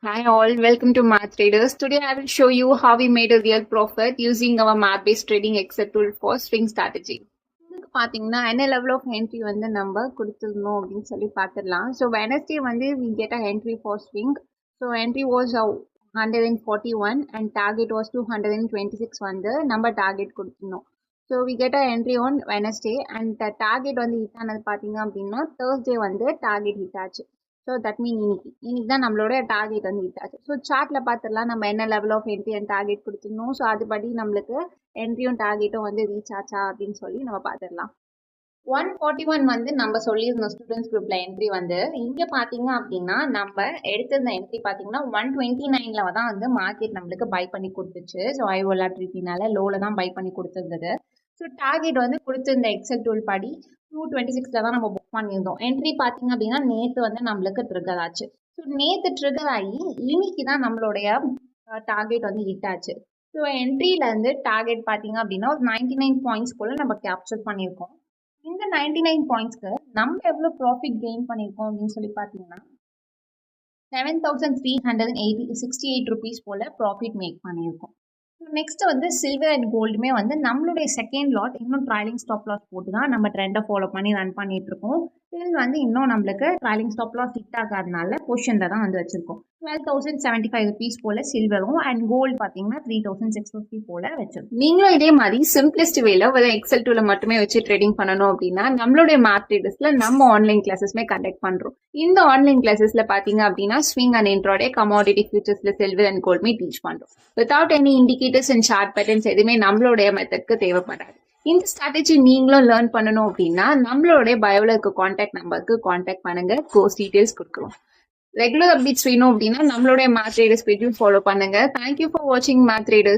Hi all, welcome to Math Traders. Today I will show you how we made a real profit using our math-based trading Excel tool for swing strategy. இதுக்கு பார்த்தீங்கன்னா என்ன level of entry வந்து நம்ம கொடுத்துருந்தோம் அப்படின்னு சொல்லி பார்த்துடலாம். So Wednesday வந்து we get a entry for swing. So entry was 141 and target was 226 வந்து நம்ம target கொடுத்துருந்தோம். So we get a entry on Wednesday and the target வந்து hit ஆனது பார்த்தீங்க அப்படின்னா Thursday வந்து target hit ஆச்சு. ஸோ தட் மீன் இன்னைக்கு தான் நம்மளோட டார்கெட் வந்து ஹிட் ஆச்சு. ஸோ சார்ட்டில் பார்த்துடலாம் நம்ம என்ன level of entry and target கொடுத்துருந்தோம். ஸோ அதுபடி நம்மளுக்கு என்ட்ரியும் டார்கெட்டும் வந்து ரீச் ஆச்சா அப்படின்னு சொல்லி நம்ம பார்த்துடலாம். 141 வந்து நம்ம சொல்லியிருந்தோம் ஸ்டூடெண்ட்ஸ் குரூப்ல என்ட்ரி வந்து. இங்கே பார்த்தீங்க அப்படின்னா நம்ம எடுத்திருந்த என்ட்ரி பார்த்தீங்கன்னா 129 தான் வந்து மார்க்கெட் நம்மளுக்கு பை பண்ணி கொடுத்துச்சு. ஸோ ஐஓலாட்ரிட்டினால லோவில் தான் பை பண்ணி கொடுத்துருந்தது. ஸோ டார்கெட் வந்து கொடுத்துருந்த எக்ஸல் டூல் படி 226 தான் நம்ம புக் பண்ணியிருந்தோம். என்ட்ரி பார்த்தீங்க அப்படின்னா நேற்று வந்து நம்மளுக்கு ட்ரிகர் ஆச்சு. ஸோ நேற்று ட்ரிகர் ஆகி இன்னைக்கு தான் நம்மளுடைய டார்கெட் வந்து ஹிட் ஆச்சு. ஸோ என்ட்ரியிலேருந்து டார்கெட் பார்த்தீங்க அப்படின்னா ஒரு 99 பாயிண்ட்ஸ் போல் நம்ம கேப்சர் பண்ணியிருக்கோம். இந்த 99 பாயிண்ட்ஸ்க்கு நம்ம எவ்வளோ ப்ராஃபிட் கெயின் பண்ணியிருக்கோம் அப்படின்னு சொல்லி பார்த்தீங்கன்னா 7,368 rupees போல் ப்ராஃபிட் மேக் பண்ணியிருக்கோம். நெக்ஸ்ட் வந்து சில்வர் அண்ட் கோல்டுமே வந்து நம்மளுடைய செகண்ட் லாட் இன்னும் ட்ரைலிங் ஸ்டாப் லாஸ் போட்டு தான் நம்ம ட்ரெண்டை ஃபாலோ பண்ணி ரன் பண்ணிட்டு இருக்கோம். இதில் வந்து இன்னும் நம்மளுக்கு ட்ரைலிங் ஸ்டாப் லாஸ் ஹிட் ஆகாதனால பொசிஷனில் தான் வந்து வச்சிருக்கோம். 12,075 rupees போல சில்வரும் அண்ட் கோல்டு பார்த்தீங்கன்னா 3,650 போல வச்சிருக்கோம். நீங்களும் இதே மாதிரி சிம்பிளஸ்ட் வேல ஒரு எக்ஸல் டூல மட்டுமே வச்சு ட்ரேடிங் பண்ணணும் அப்படின்னா நம்மளுடைய மேத் ட்ரேடர்ஸ்ல நம்ம ஆன்லைன் கிளாஸஸ்மே கண்டக்ட் பண்றோம். இந்த ஆன்லைன் கிளாஸஸ்ல பாத்தீங்க அப்படின்னா ஸ்விங் அண்ட் இன்ட்ராடே கமாடிட்டி ஃபியூச்சர்ஸ்ல சில்வர் அண்ட் கோல்டுமே டீச் பண்றோம். Without any indicators and chart patterns எதுவுமே நம்மளுடைய மெத்தட்க்கு தேவைப்படாது. இந்த ஸ்ட்ராட்டஜி நீங்களும் லேர்ன் பண்ணணும் அப்படின்னா நம்மளுடைய பயோல இருக்க கான்டாக்ட் நம்பருக்கு கான்டாக்ட் பண்ணுங்க. கோர்ஸ் டீடைல்ஸ் கொடுக்குறோம். ரெகுலர் அப்டேட்ஸ் வேணும் அப்படின்னா நம்மளுடைய மேத் ட்ரேடர்ஸ் பேஜும் ஃபாலோ பண்ணுங்க. தேங்க்யூ ஃபார் வாட்சிங் மேத் ட்ரேடர்ஸ்.